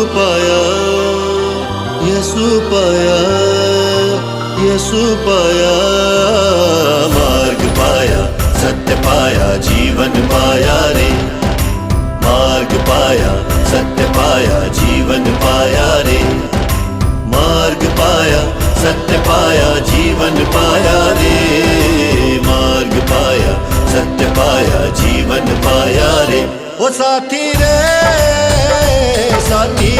पाया, यसु पाया, यसु पाया। मार्ग पाया, सत्य पाया, जीवन पाया रे। मार्ग पाया, सत्य पाया, जीवन पाया रे। मार्ग पाया, सत्य पाया, जीवन पाया रे। मार्ग पाया, सत्य पाया, जीवन पाया रे। ओ साथी रे साथी